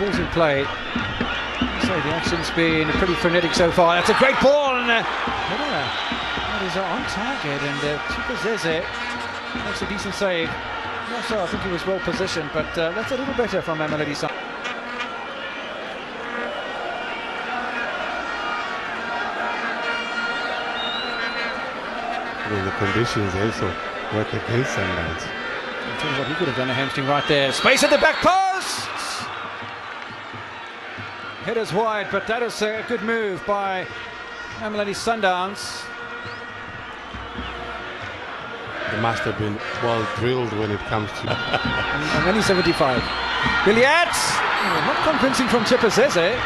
ball's in play. So the action's been pretty frenetic so far. That's a great ball, and that is on target, and Chipazeze makes a decent save. Also, I think he was well positioned, but that's a little better from Mamelodi Sundowns. The conditions also work against Sundowns. I'll tell you what, he could have done a hamstring right there. Space at the back post! Header's wide, but that is a good move by Mamelodi Sundowns. They must have been well drilled when it comes to... and only 75. Billiat! Oh, not convincing from Chipazeze.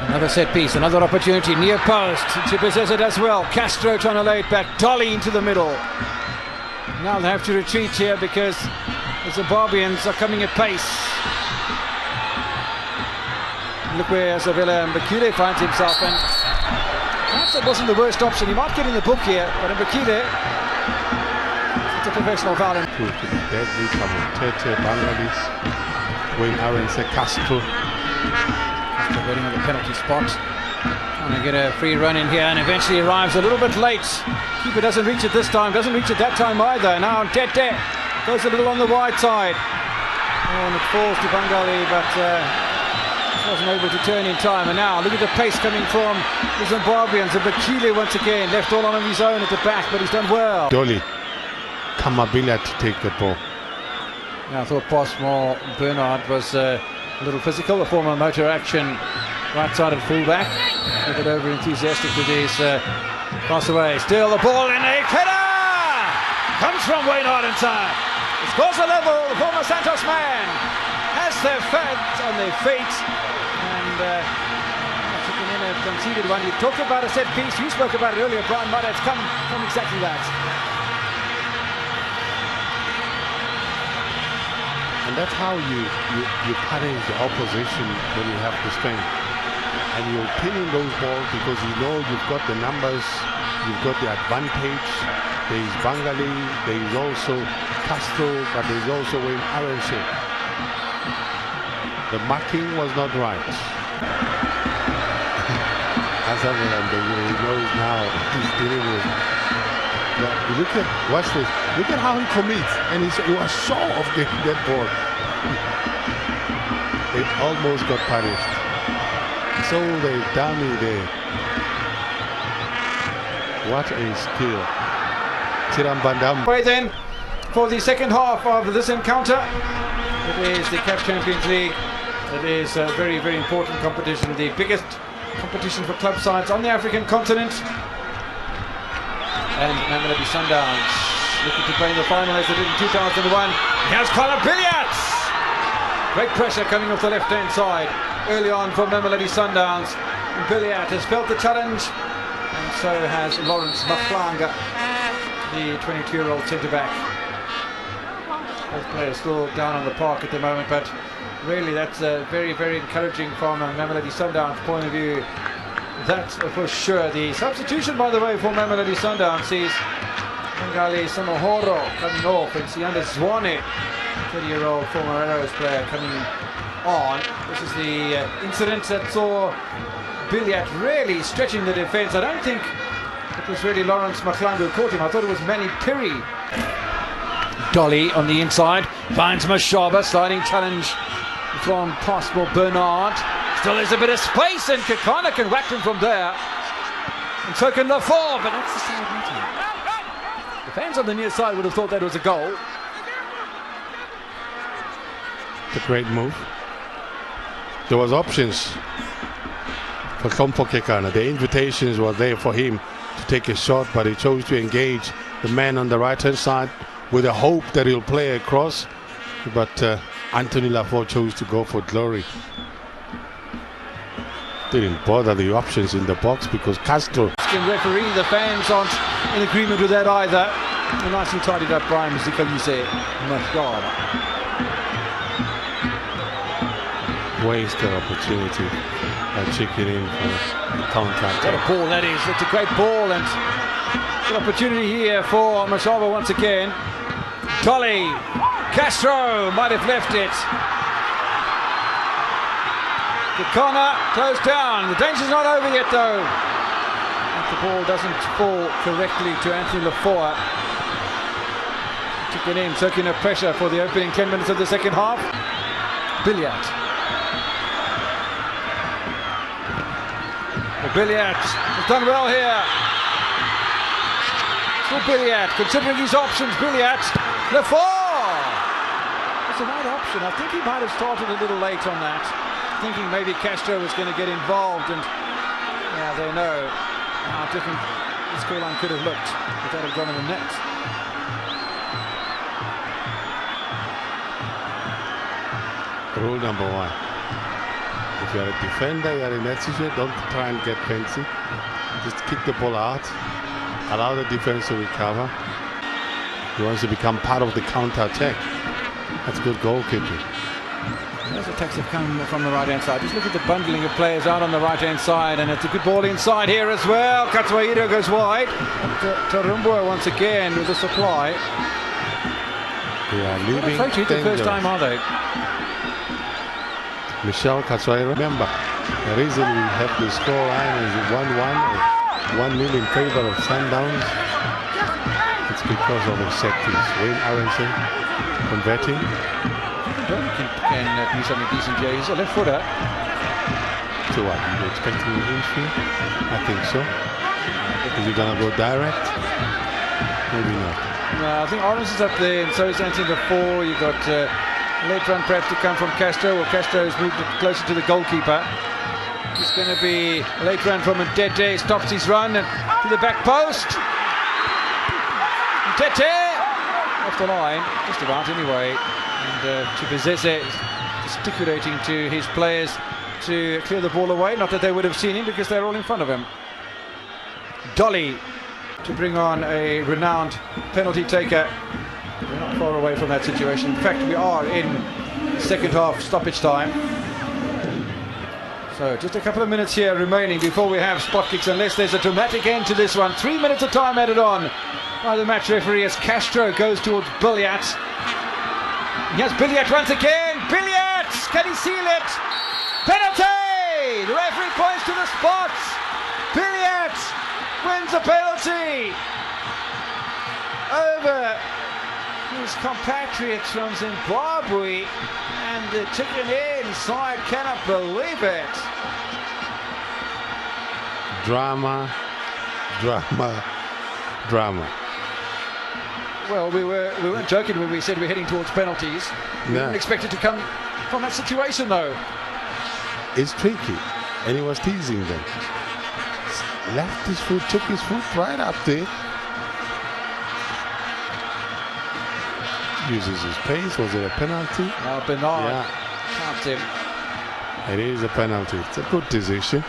Another set piece, another opportunity, near post. Chipazeze does well. Castro trying to lay it back. Dolly into the middle. Now they have to retreat here because the Zimbabweans are coming at pace. Look where Zavela Mbakile finds himself, and perhaps it wasn't the worst option. He might get in the book here, but Mbakile, it's a professional foul. Proved to be deadly from Tete, Bangladesh, Wayne Aaron, Castro. Waiting on the penalty spot, trying to get a free run in here, and eventually arrives a little bit late. Keeper doesn't reach it this time, doesn't reach it that time either. Now Tete goes a little on the wide side. Oh, and it falls to Bangali, but wasn't able to turn in time. And now look at the pace coming from the Zimbabweans. And Bakile once again left all on his own at the back, but he's done well. Dolly, Kamabila to take the ball. Now I thought Passmore Bernard was a little physical, a former motor action right-sided fullback. A bit over enthusiastic with his pass away. Still the ball in a header! Comes from Wayne Ardenson. It scores a level. The former Santos man has their fans on their feet. And Chicken in have conceded one. You talked about a set piece. You spoke about it earlier, Brian Mudder. It's come from exactly that. And that's how you punish the opposition when you have the strength. And you're pinning those balls because you know you've got the numbers, you've got the advantage. There is Bangali, there is also Castro, but there is also Wayne Aronshe. The marking was not right. He knows now he's dealing with. Look at, watch this. Look at how he commits, and he was sure of getting that ball. They almost got punished. So they dummy there. What a skill. Tiram Bandam. Way then for the second half of this encounter. It is the CAF Champions League. It is a very, very important competition, the biggest competition for club sides on the African continent. And Mamelodi Sundowns looking to play in the final as they did in 2001. Here's Colin Billiat! Great pressure coming off the left-hand side early on from Mamelodi Sundowns. Billiat has felt the challenge, and so has Lawrence Maklanga, the 22-year-old centre-back. Both players still down on the park at the moment, but really that's very, very encouraging from a Mamelodi Sundowns point of view. That's for sure. The substitution, by the way, for Mamelodi Sundowns sees Ngali Samohoro coming off and Sianda Zwane, 30-year-old former Arrows player, coming on. This is the incident that saw Billiat really stretching the defence. I don't think it was really Lawrence Maklanga who caught him. I thought it was Manny Piri. Dolly on the inside finds Mashaba, sliding challenge from Passmore Bernard. Still there's a bit of space, and Kakana can whack him from there. And so can Lafort, but that's the side meeting. The fans on the near side would have thought that was a goal. It's a great move. There was options for Kompo Kekana. The invitations were there for him to take a shot, but he chose to engage the man on the right-hand side with a hope that he'll play across. But Anthony Lafort chose to go for glory. Didn't bother the options in the box because Castro. Referee, the fans aren't in agreement with that either. And nicely tidied up Brian Zikalise. Mashaba. Wasted opportunity. chicken in for the counter What attack. a ball that is. It's a great ball, and good opportunity here for Mashaba once again. Dolly, Castro might have left it. The corner closed down. The danger's not over yet though. If the ball doesn't fall correctly to Anthony Lafoa. Took it in, soaking up pressure for the opening 10 minutes of the second half. Billiard. Billiard has done well here. For Billiard, considering his options, Billiard, Lafoa! It's the right option. I think he might have started a little late on that, thinking maybe Castro was going to get involved, and yeah, they know how different the scoreline could have looked if that had gone in the net. Rule number 1. If you're a defender, you're in that situation, don't try and get fancy. Just kick the ball out. Allow the defense to recover. He wants to become part of the counter-attack. That's good goalkeeping. Those attacks have come from the right-hand side. Just look at the bundling of players out on the right-hand side, and it's a good ball inside here as well. Katsuhiro goes wide. Tarumbo once again with the supply. They are leaving Not afraid to hit the first time, are they? Michel Katsuhiro. Remember, the reason we have the scoreline is 1-1, 1-0 in favor of Sundowns. It's because of the set piece. Wayne Aronson converting. Can do something decent here. He's a left footer. To what? You're expecting an infield? I think so. Is he going to go direct? Maybe not. No, I think Orange is up there, and so is Anthony Lafoa. You've got late run perhaps to come from Castro, or Castro has moved it closer to the goalkeeper. It's going to be a late run from Ntete. Stops his run and to the back post. Ntete off the line, just about anyway. And Chibuzeze gesticulating to his players to clear the ball away. Not that they would have seen him because they're all in front of him. Dolly to bring on a renowned penalty taker. We're not far away from that situation. In fact, we are in second half stoppage time. So just a couple of minutes here remaining before we have spot kicks, unless there's a dramatic end to this one. 3 minutes of time added on by the match referee as Castro goes towards Billiard. Yes, Billiard once again. Billiard! Can he seal it? Penalty! The referee points to the spot. Billiard wins the penalty over his compatriots from Zimbabwe, and the chicken inside cannot believe it. Drama, drama, drama. Well, we weren't joking when we said we're heading towards penalties. We didn't expect it to come from that situation, though. It's tricky, and he was teasing them. Left his foot, took his foot right up there. Uses his pace. Was it a penalty? Bernard counts him. It is a penalty. It's a good decision.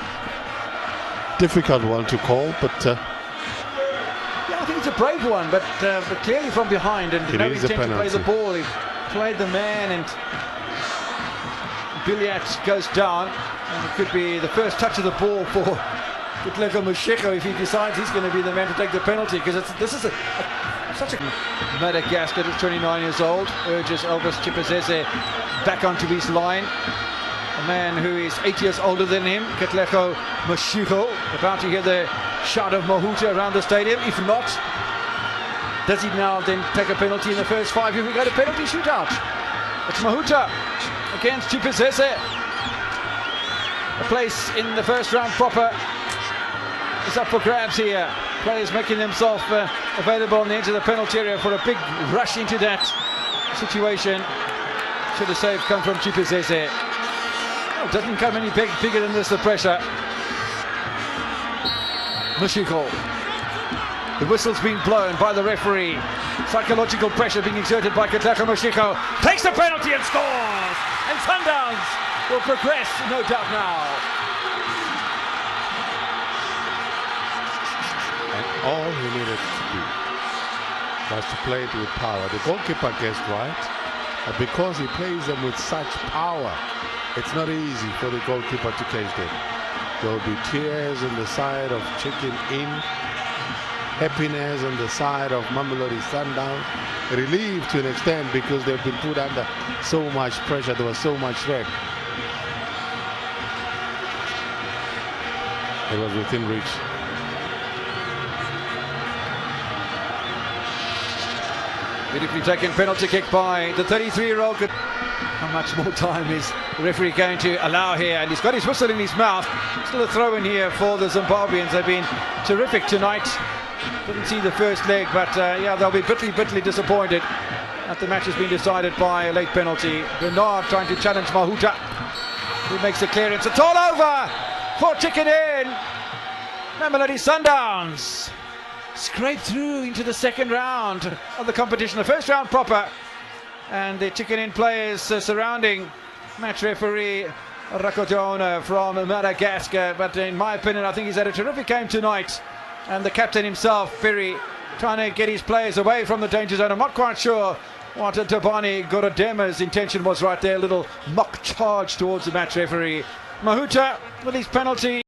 Difficult one to call, but yeah, I think it's a brave one, but clearly from behind, and no intent to play the ball. He played the man, and Billiard goes down, and it could be the first touch of the ball for Kutleko Musheko if he decides he's going to be the man to take the penalty, because this is such a Madagascar is 29 years old, urges Elvis Chipuzeze back onto his line. A man who is 8 years older than him, Kutleko Musheko, about to hear the shout of Mahuta around the stadium. If not, does he now then take a penalty in the first 5 if we go to penalty shootout? It's Mahuta against Chipuzeze. A place in the first round proper is up for grabs here. Players making themselves available on the edge of the penalty area for a big rush into that situation. Should the save come from Chipuzeze? Oh, doesn't come any bigger than this, the pressure. Mushiko. The whistle's been blown by the referee. Psychological pressure being exerted by Kutleko Mushiko. Takes the penalty and scores! And Sundowns will progress, no doubt now. All he needed to do was to play it with power. The goalkeeper guessed right, but because he plays them with such power, it's not easy for the goalkeeper to catch them. There will be tears on the side of Chicken Inn, happiness on the side of Mamelodi Sundowns, relief to an extent because they've been put under so much pressure. There was so much threat. It was within reach. Beautifully taken penalty kick by the 33-year-old. How much more time is the referee going to allow here? And he's got his whistle in his mouth. Still a throw in here for the Zimbabweans. They've been terrific tonight. Didn't see the first leg, but yeah, they'll be bitterly disappointed that the match has been decided by a late penalty. Bernard trying to challenge Mahuta, who makes the clearance. It's all over for Chicken Inn. Mamelodi Sundowns scraped through into the second round of the competition, the first round proper, and the Chicken Inn players surrounding match referee Rakotona from Madagascar. But in my opinion, I think he's had a terrific game tonight, and the captain himself, Ferry, trying to get his players away from the danger zone. I'm not quite sure what Tabani Gorodema's intention was right there, a little mock charge towards the match referee. Mahuta with his penalty.